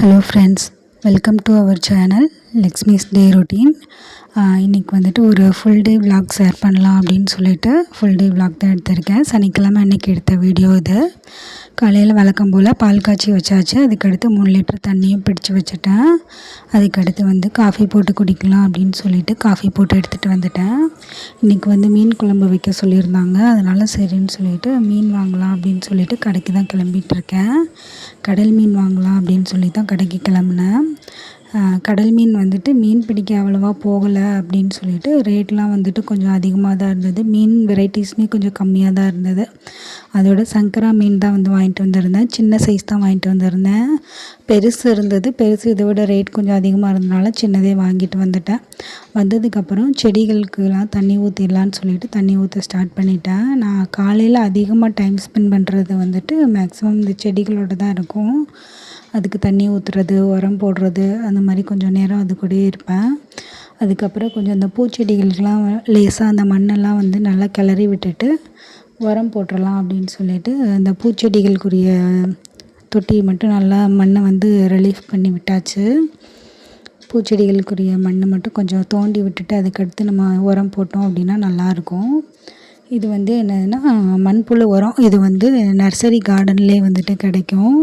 Hello friends, welcome to our channel Lakshmi's day routine. இன்றைக்கி வந்துட்டு ஒரு ஃபுல் டே விலாக் ஷேர் பண்ணலாம் அப்படின்னு சொல்லிட்டு ஃபுல் டே விலாக் தான் எடுத்திருக்கேன். சனிக்கிழமை அன்றைக்கி எடுத்த வீடியோ இது. காலையில் வழக்கம் போல் பால் காய்ச்சி வச்சாச்சு. அதுக்கடுத்து 3 லிட்டர் தண்ணியும் பிடிச்சி வச்சுட்டேன். அதுக்கடுத்து வந்து காஃபி போட்டு குடிக்கலாம் அப்படின்னு சொல்லிட்டு காஃபி போட்டு எடுத்துகிட்டு வந்துட்டேன். இன்றைக்கி வந்து மீன் குழம்பு வைக்க சொல்லியிருந்தாங்க. அதனால் சரின்னு சொல்லிவிட்டு மீன் வாங்கலாம் அப்படின்னு சொல்லிட்டு கடைக்கு தான் கிளம்பிகிட்ருக்கேன். கடல் மீன் வாங்கலாம் அப்படின்னு சொல்லி தான் கடைக்கு கிளம்புனேன். கடல் மீன் வந்துட்டு மீன் பிடிக்க அவ்வளோவா போகலை அப்படின்னு சொல்லிட்டு ரேட்லாம் வந்துட்டு கொஞ்சம் அதிகமாக தான் இருந்தது. மீன் வெரைட்டிஸுமே கொஞ்சம் கம்மியாக தான் இருந்தது. அதோட சங்கரா மீன் தான் வந்து வாங்கிட்டு வந்திருந்தேன். சின்ன சைஸ் தான் வாங்கிட்டு வந்திருந்தேன். பெருசு இருந்தது. பெருசு இதை விட ரேட் கொஞ்சம் அதிகமாக இருந்தனால சின்னதே வாங்கிட்டு வந்துட்டேன். வந்ததுக்கப்புறம் செடிகளுக்கெலாம் தண்ணி ஊற்றிடலான்னு சொல்லிட்டு தண்ணி ஊற்ற ஸ்டார்ட் பண்ணிட்டேன். நான் காலையில் அதிகமாக டைம் ஸ்பெண்ட் பண்ணுறது வந்துட்டு மேக்ஸிமம் இந்த செடிகளோடு தான் இருக்கும். அதுக்கு தண்ணி ஊற்றுறது, உரம் போடுறது, அந்த மாதிரி கொஞ்சம் நேரம் அது கூடயே இருப்பேன். அதுக்கப்புறம் கொஞ்சம் அந்த பூச்செடிகளுக்கெலாம் லேசாக அந்த மண்ணெல்லாம் வந்து நல்லா கிளறி விட்டுட்டு உரம் போட்டுடலாம் அப்படின்னு சொல்லிட்டு அந்த பூச்செடிகளுக்குரிய தொட்டியை மட்டும் நல்லா மண்ணை வந்து ரிலீஃப் பண்ணி விட்டாச்சு. பூச்செடிகளுக்குரிய மண்ணை மட்டும் கொஞ்சம் தோண்டி விட்டுட்டு அதுக்கடுத்து நம்ம உரம் போட்டோம் அப்படின்னா நல்லாயிருக்கும். இது வந்து என்னதுன்னா மண்புழு உரம். இது வந்து நர்சரி கார்டன்லேயே வந்துட்டு கிடைக்கும்.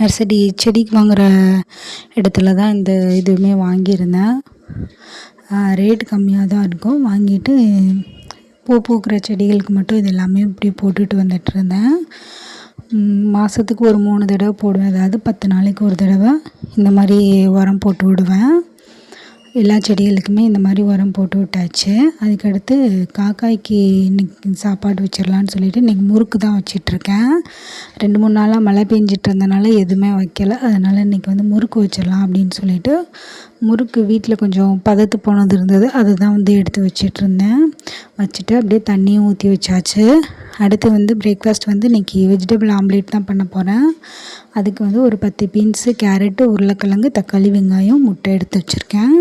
நர்சரி செடிக்கு வாங்குகிற இடத்துல தான் இந்த இதுவுமே வாங்கியிருந்தேன். ரேட் கம்மியாக தான் இருக்கும். வாங்கிட்டு பூ பூக்கிற செடிகளுக்கு மட்டும் இது எல்லாமே இப்படி போட்டுட்டு வந்துட்டுருந்தேன். மாதத்துக்கு ஒரு 3 தடவை போடுவேன். அதாவது 10 நாளைக்கு ஒரு தடவை இந்த மாதிரி உரம் போட்டு விடுவேன். எல்லா செடிகளுக்குமே இந்த மாதிரி உரம் போட்டு விட்டாச்சு. அதுக்கடுத்து காக்காய்க்கு இன்றைக்கி சாப்பாடு வச்சிடலான்னு சொல்லிவிட்டு இன்றைக்கி முறுக்கு தான் வச்சிட்ருக்கேன். 2-3 நாளாக மழை பெஞ்சிட்டு இருந்தனால எதுவுமே வைக்கலை. அதனால் இன்றைக்கி வந்து முறுக்கு வச்சிடலாம் அப்படின்னு சொல்லிட்டு முறுக்கு வீட்டில் கொஞ்சம் பதத்து போனது இருந்தது. அதை தான் வந்து எடுத்து வச்சிட்ருந்தேன். வச்சுட்டு அப்படியே தண்ணியும் ஊற்றி வச்சாச்சு. அடுத்து வந்து பிரேக்ஃபாஸ்ட் வந்து இன்றைக்கி வெஜிடபிள் ஆம்லேட் தான் பண்ண போகிறேன். அதுக்கு வந்து ஒரு 10 பீன்ஸு, கேரட்டு, உருளைக்கிழங்கு, தக்காளி, வெங்காயம், முட்டை எடுத்து வச்சுருக்கேன்.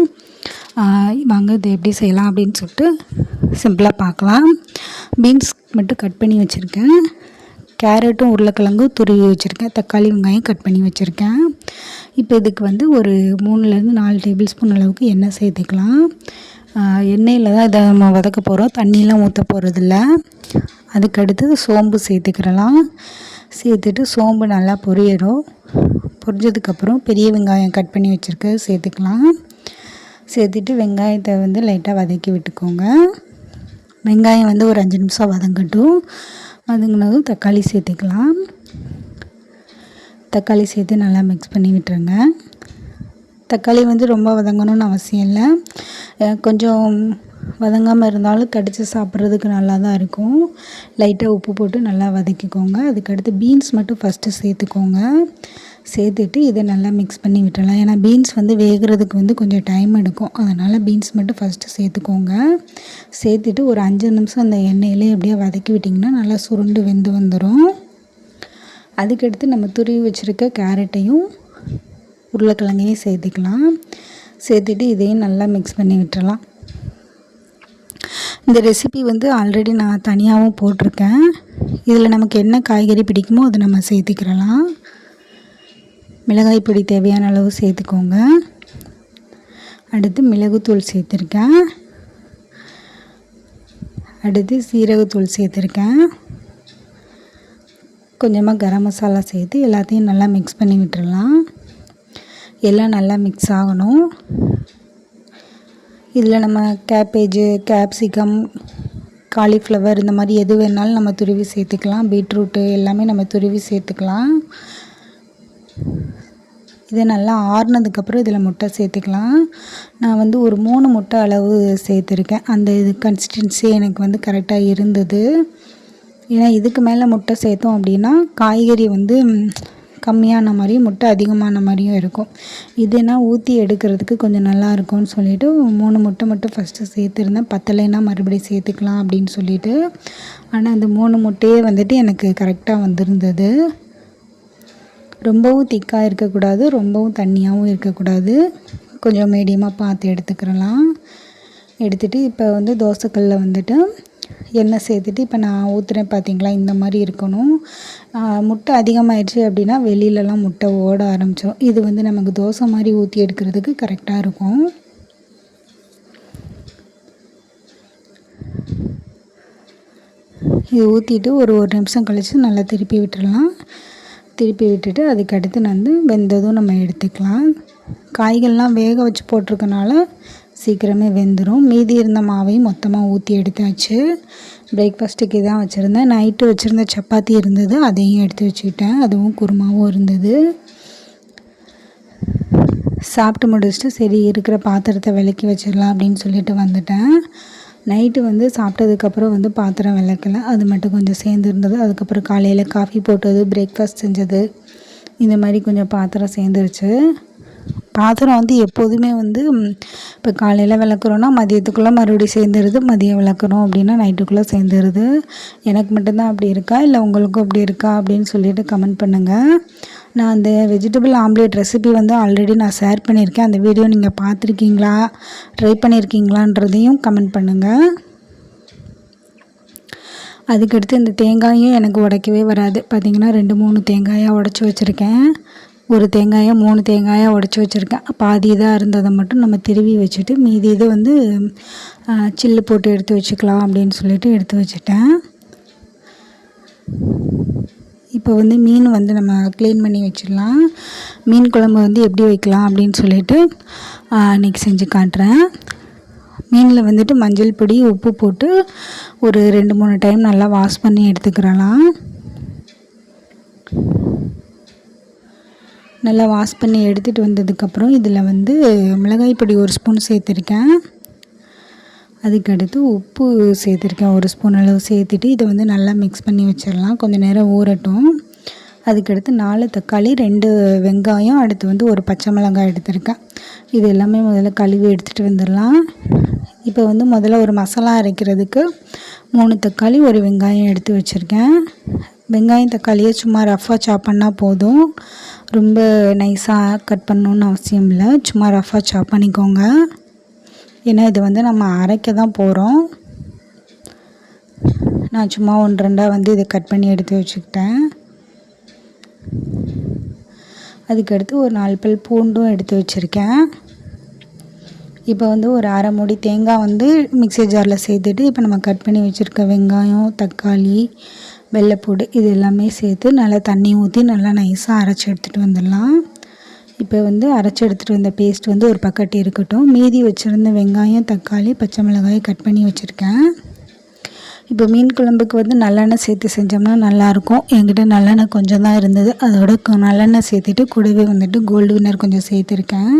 வாங்க இது எப்படி செய்யலாம் அப்படின்னு சொல்லிட்டு சிம்பிளாக பார்க்கலாம். பீன்ஸ் மட்டும் கட் பண்ணி வச்சுருக்கேன். கேரட்டும் உருளைக்கிழங்கும் துருவி வச்சுருக்கேன். தக்காளி, வெங்காயம் கட் பண்ணி வச்சுருக்கேன். இப்போ இதுக்கு வந்து ஒரு 3-4 டேபிள் ஸ்பூன் அளவுக்கு எண்ணெய் சேர்த்துக்கலாம். எண்ணெயில் தான் இதை நம்ம வதக்க போகிறோம். தண்ணியெலாம் ஊற்ற போகிறதில்ல. அதுக்கடுத்து சோம்பு சேர்த்துக்கிறலாம். சேர்த்துட்டு சோம்பு நல்லா பொரியணும். பொரிஞ்சதுக்கப்புறம் பெரிய வெங்காயம் கட் பண்ணி வச்சுருக்க சேர்த்துக்கலாம். சேர்த்துட்டு வெங்காயத்தை வந்து லைட்டாக வதக்கி விட்டுக்கோங்க. வெங்காயம் வந்து ஒரு 5 நிமிஷம் வதங்கட்டும். வதங்கினதும் தக்காளி சேர்த்துக்கலாம். தக்காளி சேர்த்து நல்லா மிக்ஸ் பண்ணி விட்டுருங்க. தக்காளி வந்து ரொம்ப வதங்கணும்னு அவசியம் இல்லை. கொஞ்சம் வதங்காமல் இருந்தாலும் கடித்து சாப்பிட்றதுக்கு நல்லா தான் இருக்கும். லைட்டாக உப்பு போட்டு நல்லா வதக்கிக்கோங்க. அதுக்கடுத்து பீன்ஸ் மட்டும் ஃபஸ்ட்டு சேர்த்துக்கோங்க. சேர்த்துட்டு இதை நல்லா மிக்ஸ் பண்ணி விட்டுடலாம். ஏன்னா பீன்ஸ் வந்து வேகிறதுக்கு வந்து கொஞ்சம் டைம் எடுக்கும். அதனால் பீன்ஸ் மட்டும் ஃபஸ்ட்டு சேர்த்துக்கோங்க. சேர்த்துட்டு ஒரு 5 நிமிஷம் அந்த எண்ணெயிலே அப்படியே வதக்கி விட்டிங்கன்னா நல்லா சுருண்டு வெந்து வந்துடும். அதுக்கடுத்து நம்ம துருவி வச்சுருக்க கேரட்டையும் உருளைக்கிழங்கையும் சேர்த்துக்கலாம். சேர்த்துட்டு இதையும் நல்லா மிக்ஸ் பண்ணி விட்டுறலாம். இந்த ரெசிபி வந்து ஆல்ரெடி நான் தனியாகவும் போட்டிருக்கேன். இதில் நமக்கு என்ன காய்கறி பிடிக்குமோ அதை நம்ம சேர்த்துக்கிறலாம். மிளகாய் பொடி தேவையான அளவு சேர்த்துக்கோங்க. அடுத்து மிளகுத்தூள் சேர்த்துருக்கேன். அடுத்து சீரகத்தூள் சேர்த்துருக்கேன். கொஞ்சமாக கரம் மசாலா சேர்த்து எல்லாத்தையும் நல்லா மிக்ஸ் பண்ணி விட்டுறலாம். எல்லாம் நல்லா மிக்ஸ் ஆகணும். இதில் நம்ம கேபேஜு, கேப்சிகம், காலிஃப்ளவர் இந்த மாதிரி எது வேணாலும் நம்ம துருவி சேர்த்துக்கலாம். பீட்ரூட்டு எல்லாமே நம்ம துருவி சேர்த்துக்கலாம். இதை நல்லா ஆறுனதுக்கப்புறம் இதில் முட்டை சேர்த்துக்கலாம். நான் வந்து ஒரு 3 முட்டை அளவு சேர்த்துருக்கேன். அந்த இது கன்சிஸ்டன்சி எனக்கு வந்து கரெக்டாக இருந்தது. ஏன்னா இதுக்கு மேலே முட்டை சேர்த்தோம் அப்படின்னா காய்கறி வந்து கம்மியான மாதிரியும் முட்டை அதிகமான மாதிரியும் இருக்கும். இதுனா ஊற்றி எடுக்கிறதுக்கு கொஞ்சம் நல்லா இருக்கும்னு சொல்லிவிட்டு 3 முட்டை மட்டும் ஃபஸ்ட்டு சேர்த்துருந்தேன். பத்தலைன்னா மறுபடியும் சேர்த்துக்கலாம் அப்படின்னு சொல்லிவிட்டு. ஆனால் அந்த 3 முட்டையே வந்துட்டு எனக்கு கரெக்டாக வந்திருந்தது. ரொம்பவும் திக்காக இருக்கக்கூடாது, ரொம்பவும் தண்ணியாகவும் இருக்கக்கூடாது. கொஞ்சம் மீடியமாக பார்த்து எடுத்துக்கிறலாம். எடுத்துகிட்டு இப்போ வந்து தோசைக்கல்லில் வந்துட்டு எண்ணெய் சேர்த்துட்டு இப்போ நான் ஊற்றுறேன் பார்த்தீங்களா, இந்த மாதிரி இருக்கணும். முட்டை அதிகமாகிடுச்சு அப்படின்னா வெளியிலலாம் முட்டை ஓட ஆரம்பிச்சிடும். இது வந்து நமக்கு தோசை மாதிரி ஊற்றி எடுக்கிறதுக்கு கரெக்டாக இருக்கும். இது ஊற்றிட்டு ஒரு நிமிஷம் கழித்து நல்லா திருப்பி விட்டுடலாம். திருப்பி விட்டுட்டு அதுக்கடுத்து வந்து வெந்ததும் நம்ம எடுத்துக்கலாம். காய்கள்லாம் வேக வச்சு போட்டிருக்கனால சீக்கிரமே வெந்துடும். மீதி இருந்த மாவையும் மொத்தமாக ஊற்றி எடுத்தாச்சு. பிரேக்ஃபாஸ்ட்டுக்கு இதான் வச்சுருந்தேன். நைட்டு வச்சுருந்த சப்பாத்தி இருந்தது, அதையும் எடுத்து வச்சுக்கிட்டேன். அதுவும் குருமாவும் இருந்தது. சாப்பிட்டு முடிச்சுட்டு சரி இருக்கிற பாத்திரத்தை விளக்கி வச்சிடலாம் அப்படின்னு சொல்லிட்டு வந்துட்டேன். நைட்டு வந்து சாப்பிட்டதுக்கப்புறம் வந்து பாத்திரம் விளக்கலை, அது மட்டும் கொஞ்சம் சேர்ந்து இருந்தது. அதுக்கப்புறம் காலையில் காஃபி போட்டது, பிரேக்ஃபாஸ்ட் செஞ்சது, இந்த மாதிரி கொஞ்சம் பாத்திரம் சேர்ந்துருச்சு. பாத்திரம் வந்து எப்போதுமே வந்து இப்போ காலையில் விளக்குறோன்னா மதியத்துக்குள்ளே மறுபடியும் சேர்ந்துருது, மதியம் விளக்குறோம் அப்படின்னா நைட்டுக்குள்ளே சேர்ந்துருது. எனக்கு மட்டும்தான் அப்படி இருக்கா இல்லை உங்களுக்கும் அப்படி இருக்கா அப்படின்னு சொல்லிட்டு கமெண்ட் பண்ணுங்கள். நான் அந்த வெஜிடபிள் ஆம்லேட் ரெசிபி வந்து ஆல்ரெடி நான் ஷேர் பண்ணியிருக்கேன். அந்த வீடியோ நீங்கள் பார்த்துருக்கீங்களா, ட்ரை பண்ணியிருக்கீங்களான்றதையும் கமெண்ட் பண்ணுங்கள். அதுக்கடுத்து இந்த தேங்காயும் எனக்கு உடைக்கவே வராது. பார்த்திங்கன்னா 2-3 தேங்காயாக உடச்சி வச்சுருக்கேன். ஒரு தேங்காயை 3 தேங்காயாக உடச்சி வச்சுருக்கேன். பாதி இதாக இருந்ததை மட்டும் நம்ம திருவி வச்சுட்டு மீதி இதை வந்து சில்லு போட்டு எடுத்து வச்சுக்கலாம் அப்படின்னு சொல்லிட்டு எடுத்து வச்சுட்டேன். இப்போ வந்து மீன் வந்து நம்ம க்ளீன் பண்ணி வச்சிடலாம். மீன் குழம்பு வந்து எப்படி வைக்கலாம் அப்படின்னு சொல்லிட்டு இன்றைக்கி செஞ்சு காட்டுறேன். மீனில் வந்துட்டு மஞ்சள் பொடி, உப்பு போட்டு ஒரு 2-3 டைம் நல்லா வாஷ் பண்ணி எடுத்துக்கிறலாம். நல்லா வாஷ் பண்ணி எடுத்துகிட்டு வந்ததுக்கப்புறம் இதில் வந்து மிளகாய் பொடி 1 ஸ்பூன் சேர்த்துருக்கேன். அதுக்கடுத்து உப்பு சேர்த்துருக்கேன் 1 ஸ்பூன் அளவு சேர்த்துட்டு இதை வந்து நல்லா மிக்ஸ் பண்ணி வச்சிடலாம். கொஞ்சம் நேரம் ஊறட்டும். அதுக்கடுத்து 4 தக்காளி, 2 வெங்காயம், அடுத்து வந்து ஒரு பச்சை மிளகாய் எடுத்திருக்கேன். இது எல்லாமே முதல்ல கழுவி எடுத்துகிட்டு வந்துடலாம். இப்போ வந்து முதல்ல ஒரு மசாலா அரைக்கிறதுக்கு 3 தக்காளி, 1 வெங்காயம் எடுத்து வச்சுருக்கேன். வெங்காயம் தக்காளியை சும்மா ரஃப்பாக சாப் பண்ணால் போதும். ரொம்ப நைஸாக கட் பண்ணணுன்னு அவசியம் இல்லை. சும்மா ரஃப்பாக சாப் பண்ணிக்கோங்க. ஏன்னா இது வந்து நம்ம அரைக்க தான் போகிறோம். நான் சும்மா 1-2 வந்து இதை கட் பண்ணி எடுத்து வச்சுக்கிட்டேன். அதுக்கடுத்து ஒரு 4 பல் பூண்டும் எடுத்து வச்சுருக்கேன். இப்போ வந்து ஒரு அரை மூடி தேங்காய் வந்து மிக்ஸி ஜாரில் சேர்த்துட்டு இப்போ நம்ம கட் பண்ணி வச்சுருக்க வெங்காயம், தக்காளி, வெள்ளைப்பூடு இது எல்லாமே சேர்த்து நல்லா தண்ணி ஊற்றி நல்லா நைஸாக அரைச்சி எடுத்துகிட்டு வந்துடலாம். இப்போ வந்து அரைச்சி எடுத்துகிட்டு வந்த பேஸ்ட் வந்து ஒரு பக்கெட் இருக்கட்டும். மீதி வச்சுருந்த வெங்காயம், தக்காளி, பச்சை மிளகாய் கட் பண்ணி வச்சுருக்கேன். இப்போ மீன் குழம்புக்கு வந்து நல்லெண்ணெய் சேர்த்து செஞ்சோம்னா நல்லாயிருக்கும். என்கிட்ட நல்லெண்ணெய் கொஞ்சம் தான் இருந்தது, அதோட நல்லெண்ணெய் சேர்த்துட்டு கூடவே வந்துட்டு கோல்டு வின்னர் கொஞ்சம் சேர்த்துருக்கேன்.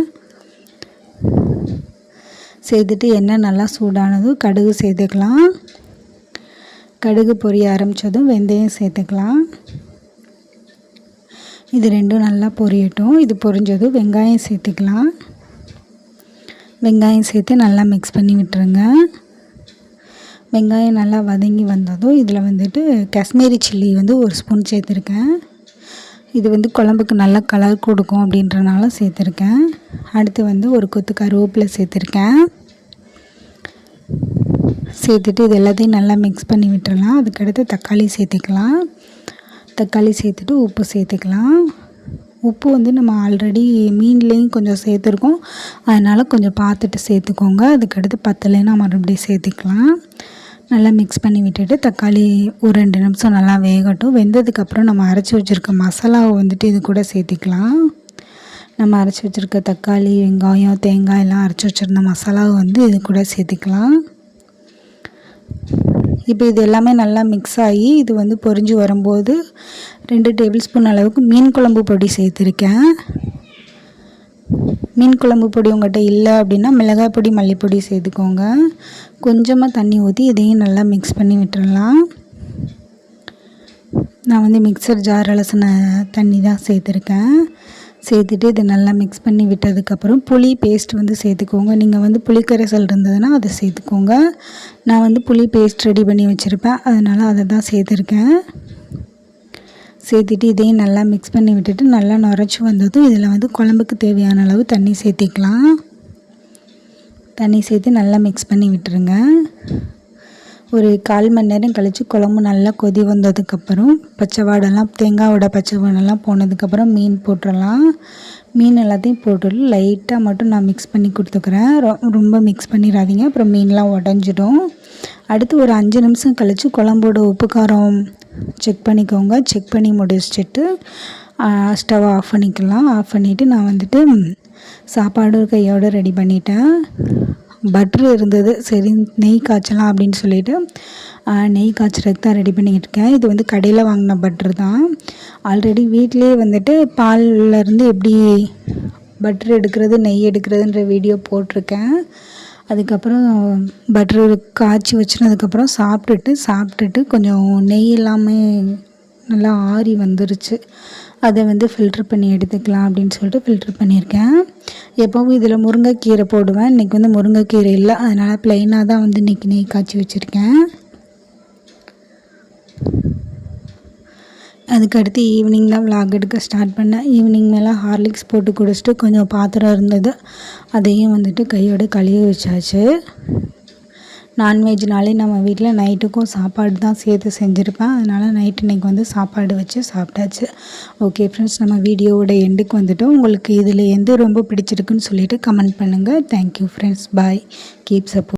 சேர்த்துட்டு எண்ணெய் நல்லா சூடானதும் கடுகு சேர்த்துக்கலாம். கடுகு பொரிய ஆரம்பித்ததும் வெந்தயம் சேர்த்துக்கலாம். இது ரெண்டும் நல்லா பொரியட்டும். இது பொரிஞ்சதும் வெங்காயம் சேர்த்துக்கலாம். வெங்காயம் சேர்த்து நல்லா மிக்ஸ் பண்ணி விட்டுருங்க. வெங்காயம் நல்லா வதங்கி வந்ததும் இதில் வந்துட்டு காஷ்மீரி சில்லி வந்து 1 ஸ்பூன் சேர்த்துருக்கேன். இது வந்து குழம்புக்கு நல்லா கலர் கொடுக்கும் அப்படின்றனால சேர்த்துருக்கேன். அடுத்து வந்து ஒரு கொத்து கருவேப்பிலை சேர்த்துருக்கேன். சேர்த்துட்டு இது எல்லாத்தையும் நல்லா மிக்ஸ் பண்ணி விட்டுடலாம். அதுக்கடுத்து தக்காளி சேர்த்துக்கலாம். தக்காளி சேர்த்துட்டு உப்பு சேர்த்துக்கலாம். உப்பு வந்து நம்ம ஆல்ரெடி மீன்லேயும் கொஞ்சம் சேர்த்துருக்கோம், அதனால் கொஞ்சம் பார்த்துட்டு சேர்த்துக்கோங்க. அதுக்கடுத்து பத்தலைன்னா மறுபடியும் சேர்த்துக்கலாம். நல்லா மிக்ஸ் பண்ணி விட்டுட்டு தக்காளி ஒரு 2 நிமிஷம் நல்லா வேகட்டும். வெந்ததுக்கப்புறம் நம்ம அரைச்சி வச்சுருக்க மசாலாவை வந்துட்டு இது கூட சேர்த்திக்கலாம். நம்ம அரைச்சி வச்சுருக்க தக்காளி, வெங்காயம், தேங்காய் எல்லாம் அரைச்சி வச்சுருந்த மசாலாவை வந்து இது கூட சேர்த்துக்கலாம். இப்போ இது எல்லாமே நல்லா மிக்ஸ் ஆகி இது வந்து பொரிஞ்சு வரும்போது 2 டேபிள் ஸ்பூன் அளவுக்கு மீன் குழம்பு பொடி சேர்த்துருக்கேன். மீன் குழம்பு பொடி உங்கள்கிட்ட இல்லை அப்படின்னா மிளகாய் பொடி, மல்லிப்பொடி சேர்த்துக்கோங்க. கொஞ்சமாக தண்ணி ஊற்றி இதையும் நல்லா மிக்ஸ் பண்ணி விட்டுடலாம். நான் வந்து மிக்சர் ஜார் அலசின தண்ணி தான் சேர்த்துருக்கேன். சேர்த்துட்டு இதை நல்லா மிக்ஸ் பண்ணி விட்டதுக்கப்புறம் புளி பேஸ்ட் வந்து சேர்த்துக்கோங்க. நீங்கள் வந்து புளிக்கரைசல் இருந்ததுன்னா அதை சேர்த்துக்கோங்க. நான் வந்து புளி பேஸ்ட் ரெடி பண்ணி வச்சுருப்பேன், அதனால் அதை தான் சேர்த்துருக்கேன். சேர்த்துட்டு இதையும் நல்லா மிக்ஸ் பண்ணி விட்டுட்டு நல்லா நுரைச்சி வந்ததும் இதில் வந்து குழம்புக்கு தேவையான அளவு தண்ணி சேர்த்திக்கலாம். தண்ணி சேர்த்து நல்லா மிக்ஸ் பண்ணி விட்டுருங்க. ஒரு 1/4 மணி நேரம் கழித்து குழம்பு நல்லா கொதி வந்ததுக்கப்புறம் பச்சை வாடெல்லாம் தேங்காயோட பச்சை வாடெல்லாம் போனதுக்கப்புறம் மீன் போட்டுடலாம். மீன் எல்லாத்தையும் போட்டுட்டு லைட்டாக மட்டும் நான் மிக்ஸ் பண்ணி கொடுத்துக்கிறேன். ரொம்ப மிக்ஸ் பண்ணிடாதீங்க, அப்புறம் மீன்லாம் உடஞ்சிடும். அடுத்து ஒரு 5 நிமிஷம் கழித்து குழம்போட உப்பு காரம் செக் பண்ணிக்கோங்க. செக் பண்ணி முடிச்சுட்டு ஸ்டவ் ஆஃப் பண்ணிக்கலாம். ஆஃப் பண்ணிவிட்டு நான் வந்துட்டு சாப்பாடு கையோடு ரெடி பண்ணிட்டேன். பட்ரு இருந்தது, சரி நெய் காய்ச்சலாம் அப்படின்னு சொல்லிட்டு நெய் காய்ச்சறதுக்கு தான் ரெடி பண்ணிக்கிட்டு இருக்கேன். இது வந்து கடையில் வாங்கின பட்ரு தான். ஆல்ரெடி வீட்டிலே வந்துட்டு பால்லேருந்து எப்படி பட்ரு எடுக்கிறது நெய் எடுக்கிறதுன்ற வீடியோ போட்டிருக்கேன். அதுக்கப்புறம் பட்ரு காய்ச்சி வச்சுனதுக்கப்புறம் சாப்பிட்டுட்டு கொஞ்சம் நெய் எல்லாமே நல்லா ஆறி வந்துருச்சு. அதை வந்து ஃபில்ட்ரு பண்ணி எடுத்துக்கலாம் அப்படின்னு சொல்லிட்டு ஃபில்ட்ரு பண்ணியிருக்கேன். எப்போவும் இதில் முருங்கைக்கீரை போடுவேன். இன்றைக்கி வந்து முருங்கைக்கீரை இல்லை, அதனால் ப்ளைனாக தான் வந்து இன்றைக்கி நெய் காய்ச்சி வச்சுருக்கேன். அதுக்கடுத்து ஈவினிங் தான் விலாக் எடுக்க ஸ்டார்ட் பண்ணேன். ஈவினிங் மேலே ஹார்லிக்ஸ் போட்டு குடிச்சிட்டு கொஞ்சம் பாத்திரம் இருந்தது, அதையும் வந்துட்டு கையோடு கழுவி வச்சாச்சு. நான்வெஜ்னாலே நம்ம வீட்டில் நைட்டுக்கும் சாப்பாடு தான் சேர்த்து செஞ்சுருப்பேன். அதனால் நைட்டு இன்றைக்கி வந்து சாப்பாடு வச்சு சாப்பிட்டாச்சு. ஓகே ஃப்ரெண்ட்ஸ், நம்ம வீடியோவோட எண்டுக்கு வந்துவிட்டோம். உங்களுக்கு இதில் எது ரொம்ப பிடிச்சிருக்குன்னு சொல்லிவிட்டு கமெண்ட் பண்ணுங்கள். தேங்க்யூ ஃப்ரெண்ட்ஸ், பாய், கீப் சப்போர்ட்.